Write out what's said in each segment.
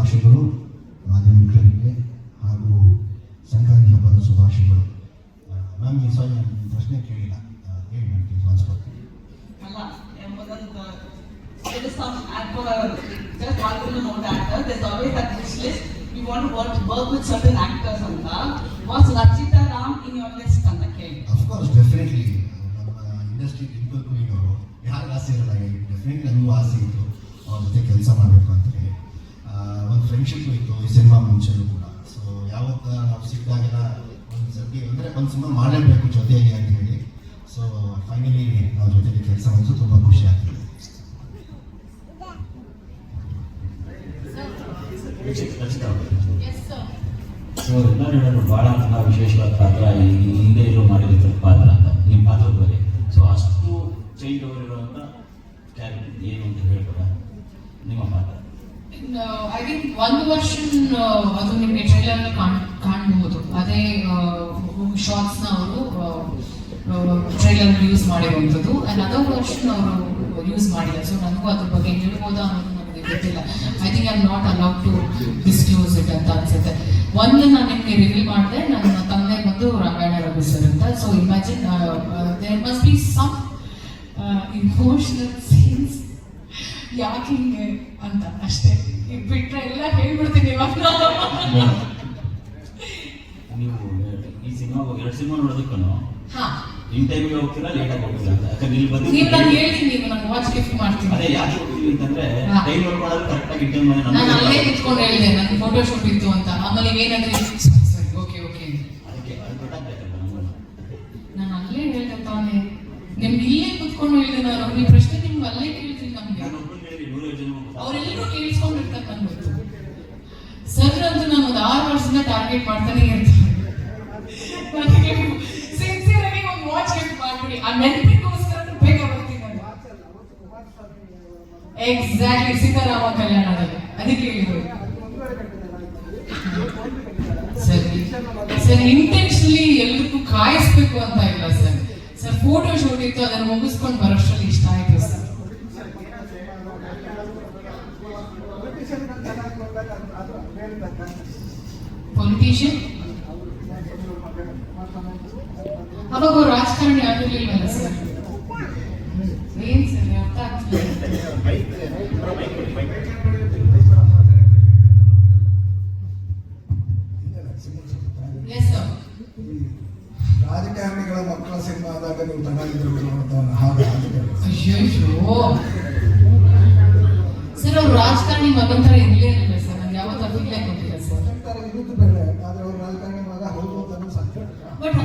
ಶುಭಾಶಯಗಳು ಮಾಧ್ಯಮ ಮಿತ್ರರಿಗೆ ಹಾಗೂ ಸಂಕ್ರಾಂತಿ ಹಬ್ಬದ ಶುಭಾಶಯಗಳು. ಮ್ಯಾಮ್ ಈ ಸಾರಿ ನಾನು ಪ್ರಶ್ನೆ ಕೇಳಿಲ್ಲ, ಹೇಳಿ ನನಗೆ ಮಾತಾಡ್ತೀನಿ. ಅಲ್ಲ ಎಂಬುದನ್ನು there is some actor, just want to know the actor, there's always that wish list, we want to work with certain actors anta. Was Rachita Ram in your list anta ಕೇಳಿ? Of course, definitely. ನಮ್ಮ industry ಇಬ್ಬರಿಗೂ ಈಗ ಯಾರು ಆಸೆ ಇರಲ್ಲ, definitely ನನಗೂ ಆಸೆ ಇತ್ತು ಅವ್ರ ಜೊತೆ ಕೆಲಸ ಮಾಡಬೇಕು ಅಂತ ಹೇಳಿ. ಒಂದು ಫ್ರೆಂಡ್ಶಿಪ್ ಇತ್ತು ಈ ಸಿನಿಮಾ ಮುಂಚೆನೂ ಕೂಡ. ಸೊ ಯಾವತ್ತ ನಾವು ಸಿಕ್ಕಿದಾಗೆಲ್ಲ ಒಂದು ಸರ್ತಿ ಅಂದರೆ ಒಂದು ಸಿನಿಮಾ ಮಾಡಲೇಬೇಕು ಜೊತೆಗೆ ಅಂತ ಹೇಳಿ. ಸೊ ಫೈನಲಿ ನಾವು ಜೊತೆಗೆ ಕೆಲಸ ಮಾಡಿದ್ದು ತುಂಬ ಖುಷಿ ಆಗ್ತದೆ. ಸೊ ಎಲ್ಲರೂ ಹೇಳೋದು ಭಾಳ ತುಂಬ ವಿಶೇಷವಾದ ಪಾತ್ರ, ಈ ಹಿಂದೆ ಇರೋ ಮಾಡಿರೋ ಪಾತ್ರ ಅಂತ ನಿಮ್ಮ ಪಾತ್ರದ ಬಗ್ಗೆ. ಸೊ ಅಷ್ಟು ಚೇಂಜ್ ಓವರ್ ಇರುವಂಥ ಕ್ಯಾರೆಕ್ಟರ್ ಏನು ಅಂತ ಹೇಳ್ಬೋದಾ ನಿಮ್ಮ ಪಾತ್ರ? ಐ ಥಿಂಕ್ ಒಂದು ವರ್ಷನ್ ಅದು ನಿಮಗೆ ಟ್ರೈಲರ್ ಕಾಣಬಹುದು. ಅದೇ ಶಾರ್ಟ್ಸ್ನ ಅವರು ಟ್ರೈಲರ್ ಯೂಸ್ ಮಾಡಿರುವಂಥದ್ದು. ಆ್ಯಂಡ್ ಅದರ್ ವರ್ಷನ್ ಅವರು ಯೂಸ್ ಮಾಡಿಲ್ಲ. ಸೊ ನನಗೂ ಅದ್ರ ಬಗ್ಗೆ ಹೇಳ್ಬೋದಾ ಅನ್ನೋದು ನನಗೆ ಗೊತ್ತಿಲ್ಲ. I think I am not allowed to disclose it ಅಂತ ಅನ್ಸುತ್ತೆ. ಒಂದು ನಾನು ನಿಮಗೆ ರಿವೀಲ್ ಮಾಡಿದೆ, ನನ್ನ ತಂದೆ ಬಂದು ರಂಗಾಯಣ ರಘು ಸರ್ ಅಂತ. So imagine there must be some emotional scenes, ಯಾಕೆ ಹಿಂಗೆ ಅಂತ ಅಷ್ಟೇ. ಬಿಟ್ರೆ ಎಲ್ಲ ಹೇಳ್ಬಿಡ್ತೀನಿ ಇವಾಗ. ನೀವು ಈ ಸಿನಿಮಾ 2 ಸಿನಿಮಾ ನೋಡೋದಕ್ಕೂ ಹಾ ಇನ್ ಟೈಮಿಗೆ ಹೋಗ್ತೀರಾ, ಲೇಟಾಗಿ ಹೋಗ್ತೀರಾ ಅಂತ? ಯಾಕಂದ್ರೆ ಇಲ್ಲಿ ಬಂದು ನೀವು ನಾನು ಹೇಳ್ತೀನಿ, ನೀವು ನಂಗೆ ವಾಚ್ ಗಿಫ್ಟ್ ಮಾಡ್ತೀನಿ. ಅದೇ ಯಾಕೆ ಹೋಗ್ತೀವಿ ಅಂತಂದ್ರೆ ಟೈಮ್ ನೋಡ್ಕೊಳ್ಳೋದು ಕರೆಕ್ಟಾಗಿ ಇನ್ ಟೈಮ್ ನಾನು ಅಲ್ಲೇ ನಿಂತ್ಕೊಂಡು ಹೇಳಿದೆ ನನ್ನ ಫೋಟೋ ಶೂಟ್ ಇತ್ತು ಅಂತ. ಆಮೇಲೆ ನೀವೇನಾದ್ರೆ ಸರಿ ಓಕೆ ಓಕೆ ಅದಕ್ಕೆ ಅದು ಗೊತ್ತಾಗ್ಬೇಕಲ್ಲ ನಮ್ಗೆ. ನಾನು ಅಲ್ಲೇ ಹೇಳಿದೆ ತಾನೇ, ನಿಮ್ಗೆ ಇಲ್ಲೇ ಕುತ್ಕೊಂಡು ಹೇಳಿದೆ ನಾನು. ಈ ಪ್ರಶ್ನೆ ನಿಮ್ಗೆ ಅಲ್ಲೇ ಕೇಳ್ತೀನಿ. ನಮ್ಗೆ ನಾನು ಒಬ್ಬರು ಹೇಳಿ 100 ಜನ ಅವರೆಲ್ಲರೂ ಕೇಳಿಸ್ಕೊಂಡಿರ್ತಾರೆ. ನನ್ಗೆ ಗೊತ್ತು ಸರ್ ಅಂತೂ ನಾನು ಒಂದು 6 ವರ್ಷದಿಂದ ಟಾರ್ಗೆಟ್ ಮಾಡ್ತಾನೆ ಇರ್ತೀನಿ. ನನಗೆ ಸಿನ್ಸಿಯರ್ ಆಗಿ ಒಂದು ವಾಚ್ ಗಿಫ್ಟ್ ಮಾಡ್ಬಿಡಿ, ಆ ನೆನಪಿಗೋಸ್ಕರ ಬೇಗ ಬರ್ತೀನಿ ನಾನು. ಎಕ್ಸಾಕ್ಟ್ಲಿ ಸೀತಾರಾಮ ಕಲ್ಯಾಣದಲ್ಲಿ ಅದಕ್ಕೆ ಹೇಳಿದ್ರು. ಸರಿ ಸರ್, ಇಂಟೆನ್ಷನಲಿ ಎಲ್ರಿಗೂ ಕಾಯಿಸ್ಬೇಕು ಅಂತ ಇಲ್ಲ ಸರ್. ಸರ್ ಫೋಟೋ ಶೂಟ್ ಇತ್ತು, ಅದನ್ನು ಮುಗಿಸ್ಕೊಂಡು ಬರೋಷ್ಟರಲ್ಲಿ ಇಷ್ಟ ಆಯ್ತು ಸರ್. ಪೊಲಿಟಿಷಿಯನ್ ಅವಾಗ ರಾಜಕಾರಣಿ ಆಗಿರ್ಲಿಲ್ವಲ್ಲ ಸರ್? ಏನ್ ಸರ್ ಅರ್ಥ ಆಗ್ತಿಲ್ಲ. Yes sir. ರಾಜಕಾರಣಿಗಳ ಮಕ್ಕಳ ಸಿನಿಮಾ ಆದಾಗ ನೀವು ಚೆನ್ನಾಗಿದ್ರು ಅಯ್ಯೋ ಸರ್, ಅವ್ರು ರಾಜಕಾರಣಿ ಮಗನ ಥರ ಇರಲೇ ಇಲ್ಲ ಸರ್. ನಂಗೆ ಯಾವತ್ತೂ ಅಭಿಪ್ರಾಯ ಕೊಟ್ಟಿಲ್ಲ ಸರ್. ಬಟ್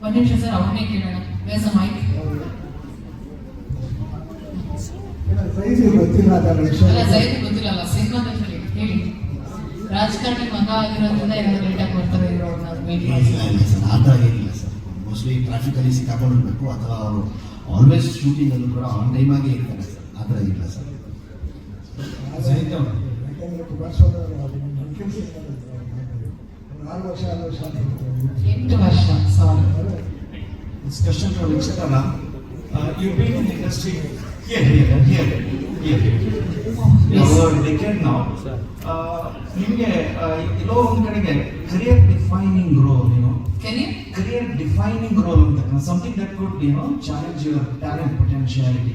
ಒಂದು ನಿಮಿಷ ಸರ್, ಅವನ್ನೇ ಕೇಳೋಣ. ವೇಸ್ ಅ ಮೈಕ್. ಅಲ್ಲ ಜೈದು ಗೊತ್ತಿಲ್ಲಲ್ಲ ಸಿನಿಮಾದಲ್ಲಿ ಹೇಳಿ. ರಾಜಕಾರಣಿ ಮಗ ಆಗಿರೋದ್ರಿಂದ ಏನಾದ್ರು ಲೇಟಾಗಿ ಬರ್ತಾರೆ ಇರೋರ್ನ ಭೇಟಿ ಮಾಡಿ? ಆ ಥರ ಏನಿಲ್ಲ ಸರ್. ಮೋಸ್ಟ್ಲಿ ಟ್ರಾಫಿಕಲ್ಲಿ ಸಿಕ್ಕಾಕೊಂಡಿರ್ಬೇಕು, ಅಥವಾ ಅವರು ಆಲ್ವೇಸ್ ಶೂಟಿಂಗಲ್ಲೂ ಕೂಡ ಆನ್ ಟೈಮಾಗಿ ಇರ್ತಾರೆ ಸರ್. ಆ ಥರ ಇಲ್ಲ ಸರ್. ಎಂಟು ವರ್ಷ ಸಾರಿ. This question from Ikshitana. You've been in the industry here. Over a decade now. ನಿಮಗೆ ಎಲ್ಲೋ ಒಂದು ಕಡೆಗೆ career defining role, career defining role ಅಂತ something that could challenge your talent potentiality.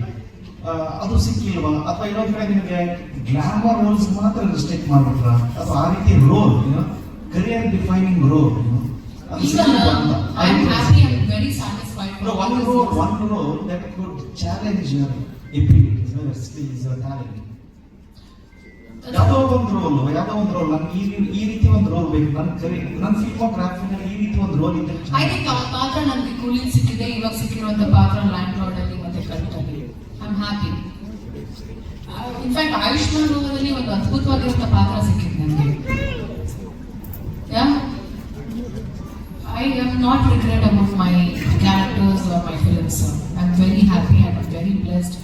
ಅದು ಸಿಕ್ಕಿಲ್ವಾ, ಅಥವಾ ಇನ್ನೊಂದು ಕಡೆ ನಿಮಗೆ ಗ್ಲಾಮರ್ ರೋಲ್ಸ್ ಮಾತ್ರ ರಿಸ್ಟ್ರಿಕ್ಟ್ ಮಾಡ್ಬಿಟ್ರ, ಅಥವಾ ಆ ರೀತಿ roll career defining role I'm happy, I'm very satisfied. One role that could challenge your abilities, your skills, your talent. ಯಾವುದೋ ಒಂದು ರೋಲ್ ನನ್ಗೆ ಈ ರೀತಿ ಒಂದು ರೋಲ್ ಬೇಕು, ನನ್ನ ಫಿಲ್ಮೋಗ್ರಾಫಿನಲ್ಲಿ ಈ ರೀತಿ ಒಂದು ರೋಲ್ ಇದೆ. ಐ ಥಿಂಕ್ ಆ ಪಾತ್ರ ನನಗೆ ಕೂಲಿಂಗ್ ಸಿಕ್ಕಿದೆ. ಇವಾಗ ಸಿಕ್ಕಿರುವಂತ ಪಾತ್ರ ಲ್ಯಾಂಡ್ ಲಾರ್ಡ್ ಅಲ್ಲಿ ಮತ್ತೆ ಕಲ್ಟಲ್ಲಿ. I am happy. In fact Ayushman ರೋಗದಲ್ಲಿ ಒಂದು ಅದ್ಭುತವಾಗಿರುವಂತ ಪಾತ್ರ ಸಿಕ್ಕಿದೆ ನನಗೆ. I am not regret about my characters or my films. I'm very happy and I'm very blessed.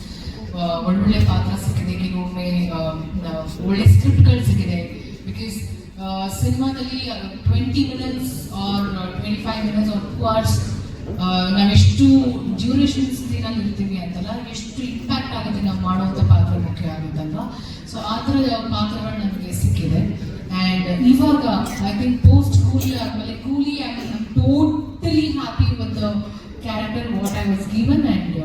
ಒಳ್ಳೆ ಪಾತ್ರ ಸಿಕ್ಕಿದೆ, ಕೆಲವೊಮ್ಮೆ ಒಳ್ಳೆ ಸ್ಕ್ರಿಪ್ಟ್ಗಳು ಸಿಕ್ಕಿದೆ. ಬಿಕಾಸ್ ಸಿನಿಮಾದಲ್ಲಿ 20 minutes or 25 minutes or 2 hours ನಾವೆಷ್ಟು ಡ್ಯೂರೇಷನ್ ಸೀನಲ್ಲಿ ಇರ್ತೀವಿ ಅಂತಲ್ಲ, ಎಷ್ಟು ಇಂಪ್ಯಾಕ್ಟ್ ಆಗುತ್ತೆ ನಾವು ಮಾಡುವಂಥ ಪಾತ್ರ ಮುಖ್ಯ ಆಗುತ್ತಲ್ವ. ಸೊ ಆ ಥರ ಪಾತ್ರಗಳು ನನಗೆ ಸಿಕ್ಕಿದೆ. ಇವಾಗ ಐ ಥಿಂಕ್ ಪೋಸ್ಟ್ ಕೂಲಿ ಆದ್ಮೇಲೆ ಕೂಲಿ totally happy with the character what I was given and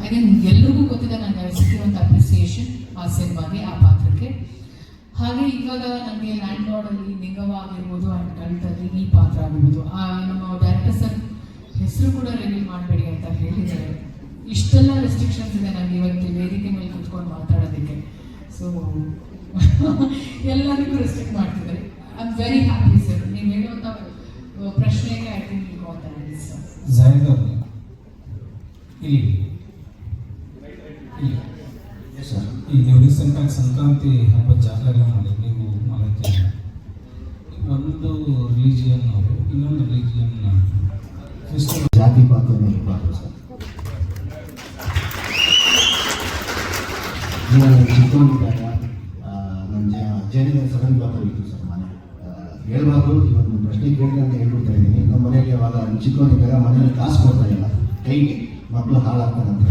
I think ಎಲ್ರಿಗೂ ಗೊತ್ತಿದೆ ನನಗೆ ಸಿಕ್ಕಿರುವಂಥ ಅಪ್ರಿಸಿಯೇಷನ್ ಆ ಸಿನಿಮಾಗೆ, ಆ ಪಾತ್ರಕ್ಕೆ. ಹಾಗೆ ಇವಾಗ ನನಗೆ ಲ್ಯಾಂಡ್ ಲಾರ್ಡಲ್ಲಿ ನಿಂಗವ್ವ ಆಗಿರ್ಬೋದು ಆ್ಯಂಡ್ ಕಲ್ಟಲ್ಲಿ ಈ ಪಾತ್ರ ಆಗಿರ್ಬೋದು. ನಮ್ಮ ಡೈರೆಕ್ಟರ್ ಸರ್ ಹೆಸರು ಕೂಡ ರಿವೀಲ್ ಮಾಡಬೇಡಿ ಅಂತ ಹೇಳಿದ್ದಾರೆ. ಇಷ್ಟೆಲ್ಲ ರೆಸ್ಟ್ರಿಕ್ಷನ್ಸ್ ಇದೆ ನನಗೆ ಇವತ್ತು ವೇದಿಕೆ ಮೇಲೆ ಕುತ್ಕೊಂಡು ಮಾತಾಡೋದಕ್ಕೆ. ಸೊ ಎಲ್ಲರಿಗೂ ರೆಸ್ಟ್ರಿಕ್ಟ್ ಮಾಡ್ತಿದ್ದಾರೆ. I am very happy sir. ನೀವು ಹೇಳುವಂಥ ಪ್ರಶ್ನೆಗೆ I think you got the answer. Zahid ಅವ್ರೆ, ಇಲ್ಲಿ ಎಸ್ ಸರ್. ಈಗ ನೀವು ರೀಸೆಂಟಾಗಿ ಸಂಕ್ರಾಂತಿ ಹಬ್ಬದ ಜಾತ್ರೆ ಎಲ್ಲ ಮಾಡಿ ನೀವು ಮಾಡಕ್ಕೆ ಒಂದು ರಿಲಿಜಿಯನ್ ಅವರು ಇನ್ನೊಂದು ರಿಲಿಜಿಯನ್ ಫೆಸ್ಟಿವಲ್ ಜಾತಿ ಪಾತ್ರ ಇರಬಾರ್ದು ಸರ್. ಚಿಕ್ಕವನಿದ್ದಾಗ ನನ್ನ ಜೈನಿನ ಸಡನ್ ಪಾತ್ರ ಇತ್ತು ಸರ್. ಮನೆ ಹೇಳ್ಬಾರ್ದು, ಇವತ್ತು ಪ್ರಶ್ನೆ ಕೇಳಿದ್ರೆ ಅಂತ ಹೇಳ್ಬಿಡ್ತಾ ಇದ್ದೀನಿ. ನಮ್ಮ ಮನೆಯಲ್ಲಿ ಅವಾಗ ಚಿಕ್ಕವನಿದ್ದಾಗ ಮನೆಯಲ್ಲಿ ಕಾಸು ಕೊಡ್ತಾ ಇಲ್ಲ, ಕೈಗೆ ಮಕ್ಕಳು ಹಾಳಾಗ್ತಾರಂತ.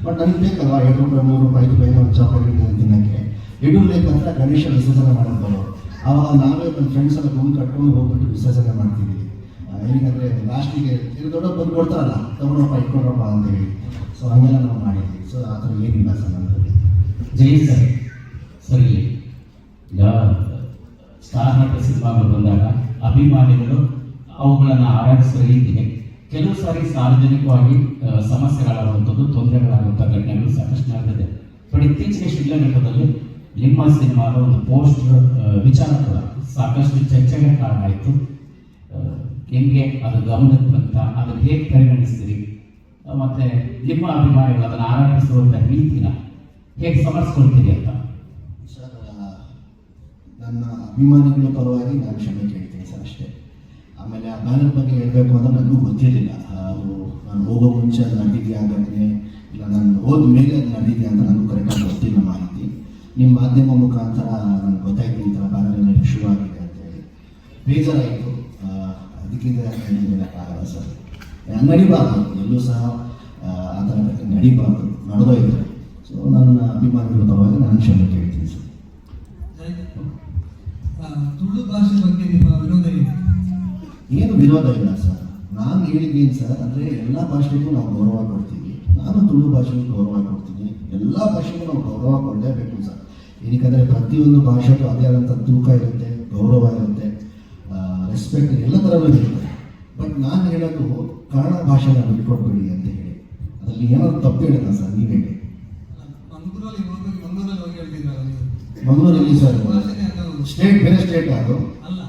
ಬಟ್ ನನಗೆ ಬೇಕಲ್ವ, 2 ರೂಪಾಯಿ 3 ರೂಪಾಯಿ 5 ರೂಪಾಯಿ ಒಂದು ಚಾಕ್ಲೇಟ್ ತಿನ್ನೋಕ್ಕೆ. ಯಡಿಯೂರ್ಲೇಕಂತ ಗಣೇಶ ವಿಸರ್ಜನೆ ಮಾಡೋದು. ಆವಾಗ ನಾವೇ ನನ್ನ ಫ್ರೆಂಡ್ಸ್ ಎಲ್ಲ ಗುಂಪು ಕಟ್ಕೊಂಡು ಹೋಗ್ಬಿಟ್ಟು ವಿಸರ್ಜನೆ ಮಾಡ್ತಿದ್ವಿ. ಏನಂದರೆ ಲಾಸ್ಟಿಗೆ ದೊಡ್ಡವ್ರು ಬಂದು ಕೊಡ್ತಾರಲ್ಲ, ತಗೊಂಡಪ್ಪ ಇಟ್ಕೊಂಡ್ರಪ್ಪ ಅಂತೇಳಿ. ಸೊ ಹಂಗೆಲ್ಲ ನಾವು ಮಾಡಿದ್ವಿ. ಸೊ ಆ ಥರ ಏನಿಲ್ಲ ಸರ್ ನಮ್ಮಲ್ಲಿ. ಜೈ ಸರ್. ಸರಿ, ಈಗ ಸ್ಟಾರ್ ನಟ ಸಿನಿಮಾಗಳು ಬಂದಾಗ ಅಭಿಮಾನಿಗಳು ಅವುಗಳನ್ನು ಆರಾಧಿಸುವ ರೀತಿಗೆ ಕೆಲವು ಸಾರಿ ಸಾರ್ವಜನಿಕವಾಗಿ ಸಮಸ್ಯೆಗಳಾಗುವಂಥದ್ದು, ತೊಂದರೆಗಳಾಗುವಂಥ ಘಟನೆಗಳು ಸಾಕಷ್ಟು ನಡೆದಿದೆ. ಬಟ್ ಇತ್ತೀಚೆಗೆ ಶಿಡ್ಲಘಟ್ಟದಲ್ಲಿ ನಿಮ್ಮ ಸಿನಿಮಾದ ಒಂದು ಪೋಸ್ಟರ್ ವಿಚಾರ ಕೂಡ ಸಾಕಷ್ಟು ಚರ್ಚೆಗೆ ಕಾರಣ ಆಯಿತು. ಹೆಂಗೆ ಅದು ಗಮನಕ್ಕೆ ಬಂತ, ಅದನ್ನು ಹೇಗೆ ಪರಿಗಣಿಸ್ತೀರಿ, ಮತ್ತು ನಿಮ್ಮ ಅಭಿಮಾನಿಗಳು ಅದನ್ನು ಆರಾಧಿಸುವಂಥ ರೀತಿನ ಹೇಗೆ ಸಮರ್ಸ್ಕೊಳ್ತೀರಿ ಅಂತ? ಸರ್, ನನ್ನ ಅಭಿಮಾನಿಗಳ ಪರವಾಗಿ ನಾನು ಕ್ಷಮೆ ಕೇಳ್ತೀನಿ ಸರ್, ಅಷ್ಟೇ. ಆಮೇಲೆ ಆ ಬ್ಯಾನರ್ ಬಗ್ಗೆ ಹೇಳಬೇಕು ಅಂತ ನನಗೂ ಗೊತ್ತಿರಲಿಲ್ಲ. ಅದು ನಾನು ಹೋಗೋ ಮುಂಚೆ ಅದು ನಡೆದಿದೆಯಾ ಘಟನೆ, ಇಲ್ಲ ನಾನು ಹೋದ ಮೇಲೆ ಅದು ನಡೆದಿದೆಯಾ ಅಂತ ನನಗೂ ಕರೆಕ್ಟಾಗಿ ಗೊತ್ತಿಲ್ಲ ಮಾಹಿತಿ. ನಿಮ್ಮ ಮಾಧ್ಯಮ ಮುಖಾಂತರ ನನಗೆ ಗೊತ್ತಾಯ್ತು ಈ ಥರ ಬ್ಯಾನರ್ ಇಶ್ಯೂ ಆಗಿದೆ ಅಂತೇಳಿ. ಬೇಜಾರಾಯಿತು. ಅದಕ್ಕಿಂತ ಹೇಳೋಕ್ಕಾಗಲ್ಲ ಸರ್. ನಡಿಬಾರ್ದು, ಎಲ್ಲೂ ಸಹ ಆ ಥರ ನಡಿಬಾರ್ದು, ನಡೆದೋಯ್ತು. ಸೊ ನನ್ನ ಅಭಿಮಾನಿಗಳ ಪರವಾಗಿ ನಾನು ಕ್ಷಮೆ ಕೇಳ್ತೀನಿ ಸರ್. ತುಳು ಭಾಷೆ ಬಗ್ಗೆ ನಿಮ್ಮ ವಿರೋಧ ಏನು ವಿರೋಧ ಇಲ್ಲ ಸರ್. ನಾನು ಹೇಳಿದ್ದೀನಿ ಸರ್, ಅಂದರೆ ಎಲ್ಲ ಭಾಷೆಗೂ ನಾವು ಗೌರವ ಕೊಡ್ತೀವಿ. ನಾನು ತುಳು ಭಾಷೆಗೂ ಗೌರವ ಕೊಡ್ತೀನಿ. ಎಲ್ಲ ಭಾಷೆಗೂ ನಾವು ಗೌರವ ಕೊಡಲೇಬೇಕು ಸರ್. ಏನಕ್ಕಂದರೆ ಪ್ರತಿಯೊಂದು ಭಾಷೆಗೂ ಅದೇ ಆದಂಥ ತೂಕ ಇರುತ್ತೆ, ಗೌರವ ಇರುತ್ತೆ, ರೆಸ್ಪೆಕ್ಟ್ ಎಲ್ಲ ಥರವೂ ಇರುತ್ತೆ. ಬಟ್ ನಾನು ಹೇಳೋದು ಕನ್ನಡ ಭಾಷೆನ ಬಿಟ್ಕೊಟ್ಬಿಡಿ ಅಂತ ಹೇಳಿ. ಅದರಲ್ಲಿ ಏನಾದ್ರು ತಪ್ಪು ಹೇಳಿಲ್ಲ ಸರ್, ನೀವು ಹೇಳಿ. ಮಂಗಳೂರಲ್ಲಿ ಹೋಗಿ ಹೇಳ್ತಿದ್ರಲ್ಲ ನೀವು, ಮಂಗಳೂರಲ್ಲಿ ಸರ್ ಭಾಷೆನೇ ಅದು ಸ್ಟೇಟ್ ಬೇರೆ ಸ್ಟೇಟ್ ಅದು ಅಲ್ಲ.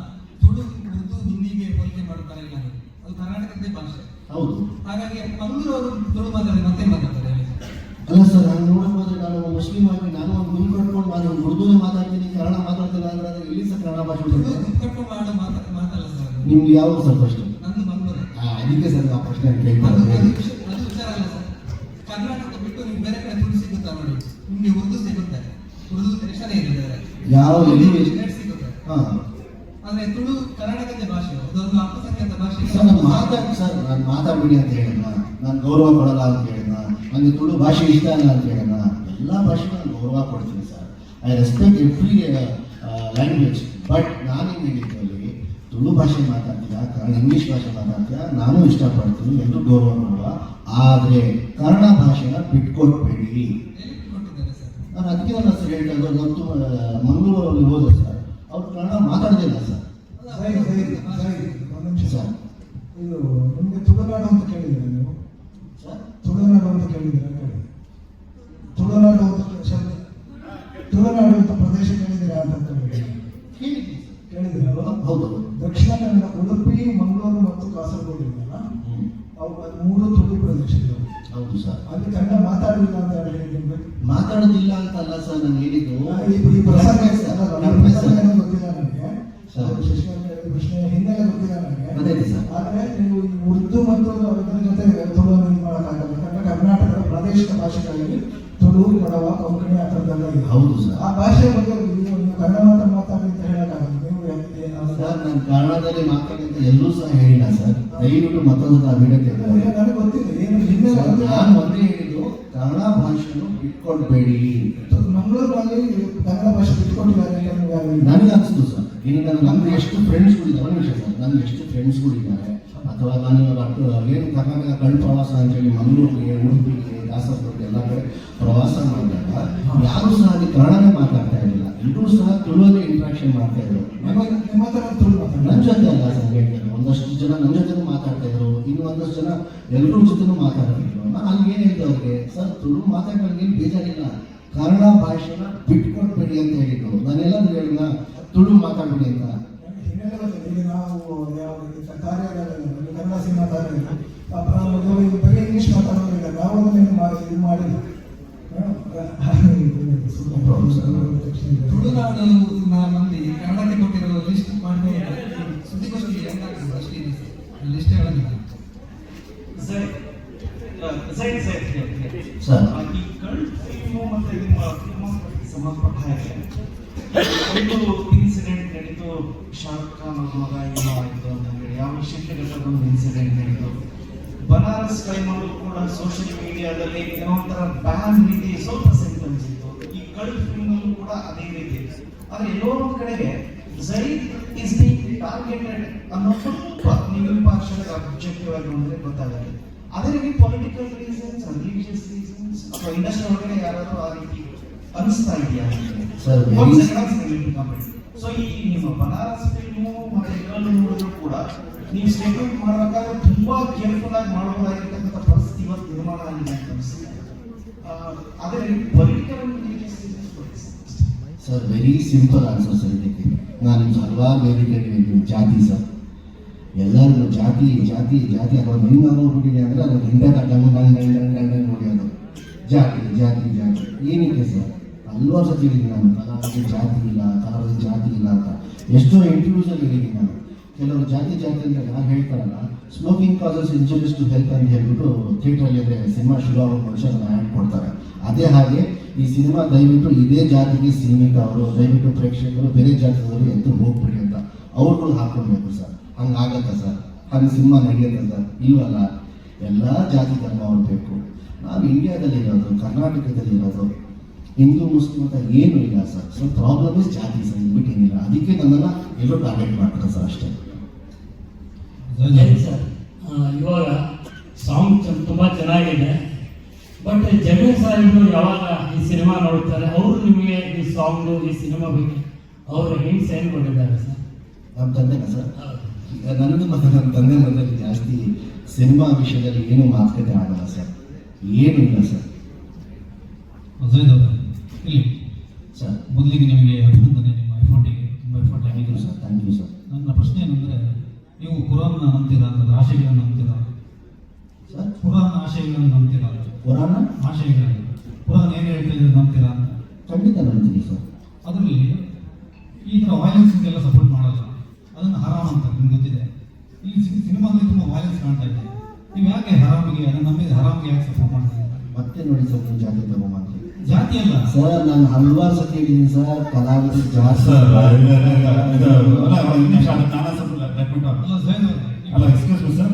ತುಳು ಉರ್ದು ಹಿಂದಿಗೆ ಹೋಲಿಕೆ ಮಾಡ್ತಾರೆ ಇಲ್ಲ, ಅದು ಕರ್ನಾಟಕದ ಭಾಷೆ. ಹೌದು. ಹಾಗಾಗಿ ಮಂಗಳೂರು ಅವರು ತುಳು ಮಾತಾಡಿ ಮತ್ತೆ ಮಾತಾಡ್ತಾರೆ. ಅಲ್ಲ ಸರ್, ನಾನು ನೋಡಕ್ ಹೋದ್ರೆ ನಾನು ಮುಸ್ಲಿಂ ಆಗಿ ನಾನು ಒಂದು ಗುಂಪು ಕಟ್ಕೊಂಡು ನಾನು ಉರ್ದುನೇ ಮಾತಾಡ್ತೀನಿ, ಕನ್ನಡ ಮಾತಾಡ್ತಿಲ್ಲ ಅಂದ್ರೆ ಅದು ಎಲ್ಲಿ ಸರ್ ಕನ್ನಡ ಭಾಷೆ ತುಳು ಉಳಿಯುತ್ತೆ? ಕಟ್ಟು ಮಾಡೋ ಮಾತಲ್ಲ ಸರ್ ಅದು. ನಿಮ್ದು ಯಾವ ಸರ್ ಫಸ್ಟ್? ನಂದು ಮಂಗಳೂರು. ಅದಕ್ಕೆ ಸರ್ ಆ ಪ್ರಶ್ನೆ ಅದು ಕೇಳ್ತಾರೆ. ಅದು ವಿಚಾರ ಅಲ್ಲ ಸರ್. ಕರ್ನಾಟಕ ಬಿಟ್ಟು ನಿಮ್ಗೆ ಬೇರೆ ಕಡೆ ತುಳು ಸಿಗುತ್ತಾ ನೋಡಿ, ನಿಮ್ಗೆ ಉರ್ದು ಸಿಗುತ್ತೆ. ಉರ್ದು ಎಷ್ಟನೇ ಇದ್ದಾರೆ, ಯಾವ ಎಲ್ಲಿ ಸಿಗುತ್ತೆ. ಹಾಂ ಆದ್ರೆ ತುಳು ಕರ್ನಾಟಕದ ಭಾಷೆ, ಅದೊಂದು ಅಲ್ಪಸಂಖ್ಯಾತ ಭಾಷೆ. ಸರ್, ನಾನು ಮಾತಾಡ್ಬಿಡಿ ಅಂತ ಹೇಳಿದ್ನ, ನಾನು ಗೌರವ ಕೊಡಲ್ಲ ಅಂತ ಹೇಳಿದ್ನ, ನನಗೆ ತುಳು ಭಾಷೆ ಇಷ್ಟ ಇಲ್ಲ ಅಂತ ಹೇಳಿದ್ನ? ಎಲ್ಲ ಭಾಷೆಗೂ ನಾನು ಗೌರವ ಕೊಡ್ತೀನಿ sir. I respect every language. But ನಾನೇನು ಹೇಳಿದ್ದು ಅಲ್ಲಿ, ತುಳು ಭಾಷೆ ಮಾತಾಡ್ತೀಯಾ, ಇಂಗ್ಲೀಷ್ ಭಾಷೆ ಮಾತಾಡ್ತೀಯಾ, ನಾನು ಇಷ್ಟಪಡ್ತೀನಿ, ಎಲ್ಲರೂ ಗೌರವ ಕೊಡುವ. ಆದರೆ ಕನ್ನಡ ಭಾಷೆನ ಬಿಟ್ಕೊಟ್ಬೇಡಿ. ಕೊಟ್ಟಿದ್ದಾರೆ ಸರ್. ನಾನು ಅದಕ್ಕೆ ನನ್ನ ಸರ್ ಹೇಳ್ತಾ ಇದ್ದು, ಮತ್ತು ಮಂಗಳೂರಲ್ಲಿ ಹೋದೆ ಸರ್, ಅವ್ರು ಕನ್ನಡ ಮಾತಾಡೋದಿಲ್ಲ ಸರ್. ಸರ್ ಇದು ನಿಮಗೆ ತುಳುನಾಡು ಅಂತ ಕೇಳಿದ್ದೀರಾ ನೀವು? ಸರ್ ತುಳುನಾಡು ಅಂತ ಕೇಳಿದ್ದೀರಾ? ತುಳುನಾಡು ಅಂತ ಶಬ್ದ, ತುಳುನಾಡು ಅಂತ ಪ್ರದೇಶ ಕೇಳಿದ್ದೀರಾ ಅಂತ ಕೇಳಿದ್ದೀರಾ? ಹೌದು. ದಕ್ಷಿಣ ಕನ್ನಡ, ಉಡುಪಿ, ಮಂಗಳೂರು ಮತ್ತು ಕಾಸರಗೋಡು ಇದೆಯಲ್ಲ, ಅವು 3 ತುಳು ಪ್ರದೇಶಗಳು. ಹೌದು ಸರ್. ಅಲ್ಲಿ ಕನ್ನಡ ಮಾತಾಡಲಿಲ್ಲ ಅಂತ ಹೇಳಿ ನಿಮ್ಗೆ ಮಾತಾಡೋದಿಲ್ಲ ಅಂತ ಅಲ್ಲ ಸರ್ ನಾನು ಹೇಳಿದ್ದು. ಈ ಪ್ರಸಂಗ ಗೊತ್ತಿಲ್ಲ ನನಗೆ, ಸರ್. ಪ್ರಶ್ನೆ ಹಿನ್ನೆಲೆ ಗೊತ್ತಿಲ್ಲ ಅದೇ ನನಗೆ. ಸರ್. ಆದರೆ ನೀವು ಈ ಉರ್ದು ಮತ್ತು ಇದರ ಜೊತೆ ತುಳುವನ್ನು ಇದು ಮಾಡೋಕ್ಕಾಗಲ್ಲ. ಯಾಕಂದ್ರೆ ಕರ್ನಾಟಕದ ಪ್ರಾದೇಶಿಕ ಭಾಷೆಗಳಲ್ಲಿ ತುಳು, ಕೊಡವ, ಕೊಂಕಣಿ ಆ ಥರದ್ದೆಲ್ಲ ಇದೆ. ಹೌದು ಸರ್. ಆ ಭಾಷೆ ಬಗ್ಗೆ ನೀವು ಕನ್ನಡ ಮಾತಾಡಿ ಅಂತ ಹೇಳೋಕ್ಕಾಗಲ್ಲ. ನೀವು ಸರ್, ನಾನು ಕನ್ನಡದಲ್ಲಿ ಮಾತಾಡಿ ಅಂತ ಎಲ್ಲೂ ಸಹ ಹೇಳಿಲ್ಲ ಸರ್. ದಯವಿಟ್ಟು ಮತ್ತೊಂದು ವಿಡಿಯೋ ನನಗೆ ಗೊತ್ತಿಲ್ಲ ಏನು ಹಿನ್ನೆಲೆ ಗೊತ್ತಿಲ್ಲ. ನಾನು ಒಂದೇ ಹೇಳಿದ್ದು, ಕನ್ನಡ ಭಾಷೆಯನ್ನು ಬಿಟ್ಕೊಡ್ಬೇಡಿ. ಮಂಗಳೂರಿನಲ್ಲಿ ಕನ್ನಡ ಭಾಷೆ ಬಿಟ್ಕೊಂಡಿದ್ದಾರೆ ಅಂತ ನನಗೆ ಅನಿಸ್ತು ಈಗ ನಮ್ಗೆ ಎಷ್ಟು ಫ್ರೆಂಡ್ಸ್ಗಳಿದ್ದಾರೆ, ಒಂದು ನಿಮಿಷ ಸರ್, ನನಗೆ ಎಷ್ಟು ಫ್ರೆಂಡ್ಸ್ಗಳಿದ್ದಾರೆ, ಅಥವಾ ನಾನು ಇವಾಗ ಏನು ಕರ್ನಾಟಕ ಕಳ್ ಪ್ರವಾಸ ಅಂತೇಳಿ ಮಂಗಳೂರಿಗೆ, ಉಡುಪಿಗೆ, ಕಾಸರಗೋಡಿಗೆ ಎಲ್ಲ ಕಡೆ ಪ್ರವಾಸ ಮಾಡಿದಾಗ ಯಾರು ಸಹ ಅಲ್ಲಿ ಕನ್ನಡನೇ ಮಾತಾಡ್ತಾ ಇರಲಿಲ್ಲ, ಎಲ್ಲರೂ ಸಹ ತುಳುವಲ್ಲಿ ಇಂಟ್ರಾಕ್ಷನ್ ಮಾಡ್ತಾ ಇದ್ರು. ನಿಮ್ಮ ಹತ್ರ ತುಳು ಮಾತಾಡಿ. ನನ್ನ ಜೊತೆ ಅಲ್ಲ ಸರ್ ಹೇಳಿದ್ರು, ಒಂದಷ್ಟು ಜನ ನನ್ನ ಜೊತೆನೂ ಮಾತಾಡ್ತಾ ಇದ್ರು, ಇನ್ನು ಒಂದಷ್ಟು ಜನ ಎಲ್ಲರೂ ಜೊತೆನೂ ಮಾತಾಡ್ತಿದ್ರು. ನಾನು ಅಲ್ಲಿ ಏನು ಹೇಳಿದೆ ಅವ್ರಿಗೆ, ಸರ್ ತುಳು ಮಾತಾಡೋರಿಗೆ ಏನು ಬೇಜಾರಿಲ್ಲ, ಕನ್ನಡ ಭಾಷೆನ ಬಿಟ್ಕೊಡ್ಬೇಡಿ ಅಂತ ಹೇಳಿದ್ರು. ನಾನೆಲ್ಲರೂ ಹೇಳಿದ ತುಳು ಮಾತಾಡ್ಬೇಡಿ ಅಂತ. ಹಿನ್ನೆಲೆ ಗೊತ್ತಿದೆ. ಈಗ ನಾವು ಯಾವ ಕಾರ್ಯಾಲಯದಲ್ಲಿ ಕನ್ನಡ ಸಿನಿಮಾ ಕಾರ್ಯಾಲಯ ಬರೀ ಇಂಗ್ಲೀಷ್ ಮಾತಾಡೋದ್ರಿಂದ ನಾವು ಇದು ಮಾಡಿದ್ವಿ. ತುಳುನಾಡು ಮಂದಿ ಕನ್ನಡಕ್ಕೆ ಕೊಟ್ಟಿರೋ ಲಿಸ್ಟ್ ಮಾಡಿದ್ರೆ ಸುದ್ದಿಗೋಷ್ಠಿ ಹೆಂಗಾಗ್ತದೆ ಅಷ್ಟೇ ಲಿಸ್ಟ್ ಹೇಳೋದಿಲ್ಲ. ಸರ್ ಈ ಕಲ್ಟ್ ಫಿಲ್ಮು ಮತ್ತೆ ನಿಮ್ಮ ಫಿಲ್ಮೋಗ್ರಫಿ ಸಂಬಂಧಪಟ್ಟ ಹಾಗೆ ಒಂದು ಇನ್ಸಿಡೆಂಟ್ ನಡೀತು, ಶಾರುಖ್ ಖಾನ್ ಅವ್ರ ಮಗ ಏನೋ ಆಯಿತು ಅಂತ ಹೇಳಿ ಯಾವ ವಿಷಯಕ್ಕೆ ಒಂದು ಇನ್ಸಿಡೆಂಟ್ ನಡೀತು. ಬನಾರಸ್ ಟೈಮಲ್ಲೂ ಕೂಡ ಸೋಷಿಯಲ್ ಮೀಡಿಯಾದಲ್ಲಿ ಏನೋ ಒಂಥರ ಬ್ಯಾನ್ ರೀತಿ ಸ್ವಲ್ಪ ಸೆಂಟೆನ್ಸ್ ಇತ್ತು. ಈ ಕಲ್ಟ್ ಫಿಲ್ಮಲ್ಲೂ ಕೂಡ ಅದೇ ರೀತಿ. ಆದರೆ ಎಲ್ಲೋ ಒಂದು ಕಡೆಗೆ ಝೈದ್ ಇಸ್ ದಿ ಟಾರ್ಗೆಟೆಡ್ ಅನ್ನೋ ಸ್ವಲ್ಪ ನಿರೂಪಾಕ್ಷರ ಅಬ್ಜೆಕ್ಟಿವ್ ಆಗಿ ನೋಡಿದ್ರೆ ಗೊತ್ತಾಗುತ್ತೆ. ಅದೇ ರೀತಿ ಪೊಲಿಟಿಕಲ್ ರೀಸನ್ಸ್, ರಿಲಿಜಿಯಸ್ ರೀಸನ್ಸ್ ಅಥವಾ ಇಂಡಸ್ಟ್ರಿ ಒಳಗಡೆ ಯಾರಾದರೂ ಆ ರೀತಿ ಅನಿಸ್ತಾ ಇದೆಯಾ? ಸರ್ ಸೊ ಈ ನಿಮ್ಮ ಬನಾರಸ್ ಫಿಲ್ಮು ಮತ್ತೆ ಇದರಲ್ಲೂ ನೋಡಿದ್ರು ಕೂಡ ನೀವು ಸ್ಟೇಟ್ಮೆಂಟ್ ಮಾಡಬೇಕಾದ್ರೆ ತುಂಬಾ ಕೇರ್ಫುಲ್ ಆಗಿ ಮಾಡಬಹುದಾಗಿರ್ತಕ್ಕಂಥ ಪರಿಸ್ಥಿತಿ ಇವತ್ತು ನಿರ್ಮಾಣ ಆಗಿದೆ ಅಂತ ಅನಿಸ್ತದೆ. ಅದೇ political sir very simple answer sir ಇದಕ್ಕೆ. ನಾನು ಹಲವಾರು ವೇದಿಕೆಯಲ್ಲಿ ಜಾತಿ ಸರ್, ಎಲ್ಲರೂ ಜಾತಿ ಜಾತಿ ಜಾತಿ ಅಥವಾ ಹೆಂಗಾಗೋಗ್ಬಿಟ್ಟಿದೆ ಅಂದರೆ ಅದು ಹಿಂದೆ ಗಂಡ ನೋಡಿಯೋದು ಜಾತಿ ಜಾತಿ ಜಾತಿ ಏನಕ್ಕೆ ಸರ್? ಹಲ್ವಾರು ಸತಿ ಹೇಳಿದ್ದೀನಿ ನಾನು, ಕಲಾವಿದ ಜಾತಿ ಇಲ್ಲ, ಕಲಾವಿದ ಜಾತಿ ಇಲ್ಲ ಅಂತ ಎಷ್ಟೋ ಇಂಟರ್ವ್ಯೂಸಲ್ಲಿ ಹೇಳಿದ್ದೀನಿ ನಾನು. ಕೆಲವರು ಜಾತಿ ಜಾತಿ ಅಂತ ಯಾರು ಹೇಳ್ತಾರಲ್ಲ, smoking causes injuries to health ಅಂತ ಹೇಳ್ಬಿಟ್ಟು ಥಿಯೇಟ್ರಲ್ಲಿ ಅಂದರೆ ಸಿನಿಮಾ ಶುರು ಆಗೋ ಮುಂಚೆ ಅದನ್ನು ಆ್ಯಡ್ ಕೊಡ್ತಾರೆ. ಅದೇ ಹಾಗೆ ಈ ಸಿನಿಮಾ ದಯವಿಟ್ಟು ಇದೇ ಜಾತಿಗೆ ಸೀಮಿತ, ಅವರು ದಯವಿಟ್ಟು ಪ್ರೇಕ್ಷಕರು ಬೇರೆ ಜಾತಿಯವರು ಎದ್ದು ಹೋಗ್ಬಿಡಿ ಅಂತ ಅವ್ರುಗಳು ಹಾಕ್ಕೊಳ್ಬೇಕು ಸರ್. ಹಂಗಾಗತ್ತ ಸರ್? ಹಂಗೆ ಸಿನಿಮಾ ನಡೆಯುತ್ತೆ ಸರ್? ಇಲ್ವಲ್ಲ. ಎಲ್ಲ ಜಾತಿ ಧರ್ಮ ಅವ್ರು ಬೇಕು. ನಾವು ಇಂಡಿಯಾದಲ್ಲಿರೋದು, ಕರ್ನಾಟಕದಲ್ಲಿರೋದು, ಹಿಂದೂ ಮುಸ್ಲಿಂ ಅಂತ ಏನು ಇಲ್ಲ ಸರ್. ಸೊ ಪ್ರಾಬ್ಲಮ್ ಇಸ್ ಜಾತಿ ಸರ್, ಇದ್ಬಿಟ್ಟು ಏನಿಲ್ಲ. ಅದಕ್ಕೆ ನನ್ನನ್ನು ಎಲ್ಲರೂ ಟಾರ್ಗೆಟ್ ಮಾಡ್ತಾರೆ ಸರ್, ಅಷ್ಟೇ. ಸರ್ ಇವಾಗ ಸಾಂಗ್ ತುಂಬ ಚೆನ್ನಾಗಿದೆ, ಬಟ್ ಜಮೀರ್ ಸಾಹೇಬರು ಯಾವಾಗ ಈ ಸಿನಿಮಾ ನೋಡ್ತಾರೆ, ಅವರು ನಿಮಗೆ ಈ ಸಾಂಗು ಈ ಸಿನಿಮಾ ಬಗ್ಗೆ ಅವರು ಹೆಂಗೆ ಸೈನ್ ಕೊಟ್ಟಿದ್ದಾರೆ ಸರ್? ನಮ್ಮ ತಂದೆನಾ ಸರ್? ಈಗ ನನ್ನದು ಮತ್ತು ನನ್ನ ತಂದೆ ಮಧ್ಯದಲ್ಲಿ ಜಾಸ್ತಿ ಸಿನಿಮಾ ವಿಷಯದಲ್ಲಿ ಏನು ಮಾತುಕತೆ ಆಗಲ್ಲ ಸರ್, ಏನೂ ಇಲ್ಲ ಸರ್. ಇಲ್ಲಿ ಸರ್ ಮೊದಲಿಗೆ ನಿಮಗೆ ಅಭಿನಂದನೆ, ನಿಮ್ಮ ಎಫರ್ಟಿಗೆ ತುಂಬ ಎಫರ್ಟ್ ಆಗಿದ್ರು ಸರ್. Thank you sir. ನನ್ನ ಪ್ರಶ್ನೆ ಏನಂದರೆ, ನೀವು ಕುರಾನ್ನ ನಂಬ್ತೀರಾ ಅನ್ನೋದು, ಆಶಯಗಳನ್ನು ನಂಬ್ತೀರಾ ಸರ್? ಕುರಾನ್ ಆಶಯಗಳನ್ನು ನಂಬ್ತೀರಾ? ಪುರಾಣ ಆಶಯಗಳನ್ನು ಕುರಾನ್ ಏನು ಹೇಳ್ತಾ ನಂಬ್ತೀರಾ ಅಂತ? ಖಂಡಿತ ನಂಬ್ತೀನಿ ಸರ್. ಅದರಲ್ಲಿ ಈ ಥರ ವೈಲೆನ್ಸ್ಗೆಲ್ಲ ಸಪೋರ್ಟ್ ಮಾಡಲ್ಲ, ಅದನ್ನು ಹರಾಮ್ ಅಂತ ನಿಮ್ಗೆ ಗೊತ್ತಿದೆ. ಇಲ್ಲಿ ಸಿನಿಮಾದಲ್ಲಿ ತುಂಬ ವೈಲೆನ್ಸ್ ಕಾಣ್ತಾ ಇದೆ. ನೀವು ಯಾಕೆ ಹರಾಮಿಗೆ, ಅದನ್ನು ನಂಬಿದ ಹರಾಮಿಗೆ ಯಾಕೆ ಸಪೋರ್ಟ್ ಮಾಡ್ತಾ ಇದ್ದೀರಾ? ಮತ್ತೆ ನೋಡಿ ಸರ್, ನೀವು ಜಾತಿ ತಗೊಂಬಂದ್ರಿ. ಜಾತಿ ಅಲ್ಲ ಸರ್, ನಾನು ಹಲವಾರು ಸತಿ ಹೇಳಿದ್ದೀನಿ ಸರ್, ಕಲಾವಿದರು ಜಾತಿ ಅಲ್ಲ ಎಕ್ಸ್ಕ್ಯೂಸ್ ಮಿ ಸರ್,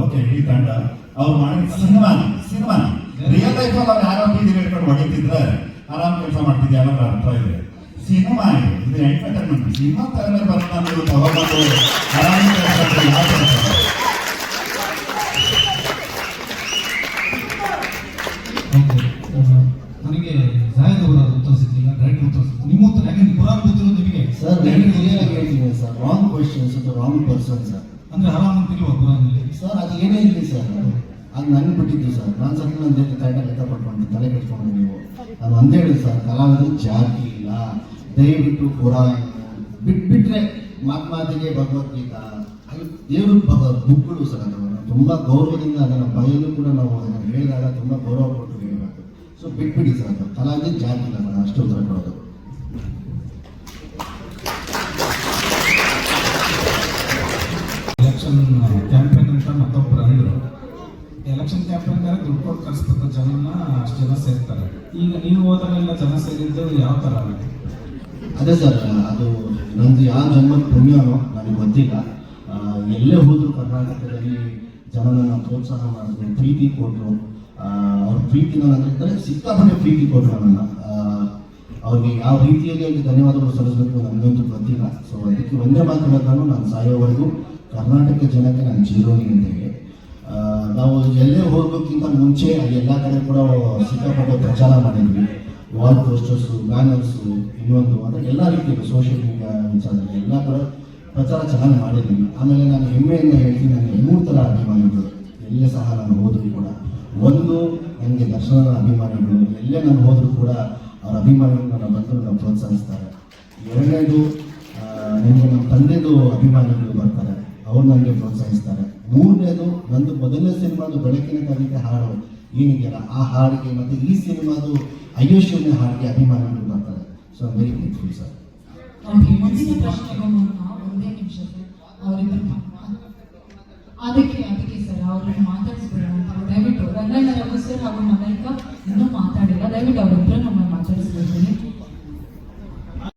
ಓಕೆ ಈ ತಂಡ ಅವ್ರು ಮಾಡಿದ ಸಿನಿಮಾ ರಿಯಲ್ ಲೈಫ್ ಅಲ್ಲಿ ಅವ್ರು ಆರಾಮ್ ಬೀದಿ ಇಟ್ಕೊಂಡು ಹೊಡಿತಿದ್ರೆ ಆರಾಮ್ ಕೆಲಸ ಮಾಡ್ತಿದ್ದೆ ಅನ್ನೋದ್ರ ಅರ್ಥ ಇದೆ. ಸಿನಿಮಾ ಇದು ಎಂಟರ್ಟೈನ್ಮೆಂಟ್. ಸಿನಿಮಾ ತಗೊಂಡ್ರೆ ಬಂದು ತಗೊಂಡು ಆರಾಮ್ ನನಗೆ ಜಾಯದ್ ಅವರ ಉತ್ತರ ಸಿಕ್ಕಿಲ್ಲ, ಡೈರೆಕ್ಟರ್ ಉತ್ತರ ಸಿಕ್ಕಿಲ್ಲ. ನಿಮ್ಮ ಉತ್ತರ ಯಾಕೆ ಕುರಾನ್ ಗೊತ್ತಿರೋದು ನಿಮಗೆ? ಸರ್ ಕ್ಲಿಯರ್ ಆಗಿ ಹೇಳ್ತೀನಿ ಸರ್, ರಾಂಗ್ ಕ್ವಶನ್ಸ್ ಅಥವಾ ರಾಂಗ್ ಪರ್ಸನ್ ಸರ್. ಅಂದ್ರೆ ಹರಾಮ್ ಅಂತಿಲ್ವಾ ಕುರಾನಲ್ಲಿ? ಸರ್ ಅದು ಏನೇ ಇರಲಿ ಸರ್, ಅದು ನನಗೆ ಬಿಟ್ಟಿದ್ದು ಸರ್. ನಾನು ಸರ್ ನನ್ನ ಕರೆಕ್ಟಾಗಿ ಲೆಕ್ಕ ಪಡ್ಕೊಂಡು ತಲೆ ಕೆಡ್ಕೊಂಡು ನೀವು, ನಾನು ಒಂದೇ ಹೇಳಿ ಸರ್, ಕಲಾವಿದರು ಜಾತಿ ಇಲ್ಲ. ದಯವಿಟ್ಟು ಕುರಾನ್ ಬಿಟ್ಬಿಟ್ರೆ ಮಾತಿಗೆ ಭಗವದ್ಗೀತಾ, ದೇವ್ರ ಬುಕ್ಗಳು ಸರ್, ಅದು ತುಂಬ ಗೌರವದಿಂದ ಅದನ್ನು ಬಯಲು ಕೂಡ ನಾವು ಅದನ್ನು ಹೇಳಿದಾಗ ತುಂಬ ಗೌರವ ಕೊಟ್ಟು ಹೇಳಬೇಕು. ಸೊ ಬಿಟ್ಬಿಡಿ ಸರ್, ಅದು ಕಲಾವಿದ ಜಾತಿ ಇಲ್ಲ, ನಾನು ಅಷ್ಟು ಉತ್ತರ ಕೊಡೋದು. ಎಲೆಕ್ಷನ್ ಕ್ಯಾಂಪೇನ್ ಅಂತ ಮತ್ತೊಬ್ಬರು ಅಂದರು. ಎಲೆಕ್ಷನ್ ಕ್ಯಾಂಪೇನ್ ದುಡ್ಡು ಕೊಟ್ಟು ಕಳಿಸ್ಬೇಕ ಜನನ, ಅಷ್ಟು ಜನ ಸೇರ್ತಾರೆ. ಈಗ ನೀವು ಹೋದಾಗೆಲ್ಲ ಜನ ಸೇರಿದ್ದು ಯಾವ ಥರ? ಅದೇ ಸರ್, ಅದು ನಂದು ಯಾವ ಜನ್ಮದ ಪುಣ್ಯನೋ ನನಗೆ ಗೊತ್ತಿಲ್ಲ. ಎಲ್ಲೇ ಹೋದ್ರು ಕರ್ನಾಟಕದಲ್ಲಿ ಜನ ನನ್ನ ಪ್ರೋತ್ಸಾಹ ಮಾಡಿದ್ರು, ಪ್ರೀತಿ ಕೊಟ್ಟರು. ಅವ್ರ ಪ್ರೀತಿನ ನನ್ನ ಸಿಕ್ಕಾಪಟ್ಟೆ ಪ್ರೀತಿ ಕೊಟ್ಟರು ನನ್ನ. ಅವ್ರಿಗೆ ಯಾವ ರೀತಿಯಲ್ಲಿ ಅಲ್ಲಿ ಧನ್ಯವಾದಗಳು ಸಲ್ಲಿಸಬೇಕು ನನಗಂತೂ ಗೊತ್ತಿಲ್ಲ. ಸೊ ಅದಕ್ಕೆ ಒಂದೇ ಮಾತು ಹೇಳೋದು, ನಾನು ಸಾಯೋವರೆಗೂ ಕರ್ನಾಟಕ ಜನಕ್ಕೆ ನಾನು ಚಿರೋನಿ ಅಂತ ಹೇಳಿ. ನಾವು ಎಲ್ಲೇ ಹೋಗೋಕ್ಕಿಂತ ಮುಂಚೆ ಎಲ್ಲ ಕಡೆ ಕೂಡ ಸಿಕ್ಕಾಪಟ್ಟೆ ಪ್ರಚಾರ ಮಾಡಿದ್ವಿ. ವಾಲ್ ಪೋಸ್ಟರ್ಸು, ಬ್ಯಾನರ್ಸು, ಇನ್ನೊಂದು ಅಂದರೆ ಎಲ್ಲ ರೀತಿಯ ಸೋಷಿಯಲ್ ಮೀಡಿಯಾ ವಿಚಾರದಲ್ಲಿ ಎಲ್ಲ ಕೂಡ ಪ್ರಚಾರ ಚೆನ್ನಾಗಿ ಮಾಡಿದ್ವಿ. ಆಮೇಲೆ ನಾನು ಹೆಮ್ಮೆಯಿಂದ ಹೇಳ್ತೀನಿ, ನನಗೆ 3 ಥರ ಅಭಿಮಾನಿಗಳು ಎಲ್ಲೇ ಸಹ ನಾನು ಹೋದರೂ ಕೂಡ. ಒಂದು, ನನಗೆ ದರ್ಶನದ ಅಭಿಮಾನಿಗಳು, ಎಲ್ಲೇ ನಾನು ಹೋದರೂ ಕೂಡ ಅವರ ಅಭಿಮಾನಿಗಳು ನನ್ನ ಬಂದು ನನ್ನ ಪ್ರೋತ್ಸಾಹಿಸ್ತಾರೆ. ಎರಡನೇದು, ನನಗೆ ನಮ್ಮ ತಂದೆದು ಅಭಿಮಾನಿಗಳು ಬರ್ತಾರೆ, ಅವ್ರು ನನಗೆ ಪ್ರೋತ್ಸಾಹಿಸ್ತಾರೆ. ಮೂರನೇದು, ನಂದು ಮೊದಲನೇ ಸಿನಿಮಾದು ಬೆಳಕಿನ ಕವಿತೆ ಹಾಡು ಏನಿದೆಯಲ್ಲ ಆ ಹಾಡಿಗೆ ಮತ್ತು ಈ ಸಿನಿಮಾದು ಅಯ್ಯೋಶ್ವರನ ಹಾಡಿಗೆ ಅಭಿಮಾನಿಗಳು ಬರ್ತಾರೆ. So I very grateful sir. Okay, ಮುಂದಿನ ಪ್ರಶ್ನೆಗೆ ಒಂದೇ ನಿಮಿಷ ಸರ್. ಅವರಿಬ್ಬರು ಅದಕ್ಕೆ ಸರ್ ಅವ್ರನ್ನ ಮಾತಾಡಿಸ್ಬಿಡೋಣ ಅಂತ. ದಯವಿಟ್ಟು ರಂಗಣ್ಣ ರಘು ಸರ್ ಹಾಗೂ ಮಲೈಕಾ ಇನ್ನೂ ಮಾತಾಡಿಲ್ಲ. ದಯವಿಟ್ಟು ಅವರಿಬ್ಬರು ನಮ್ಮ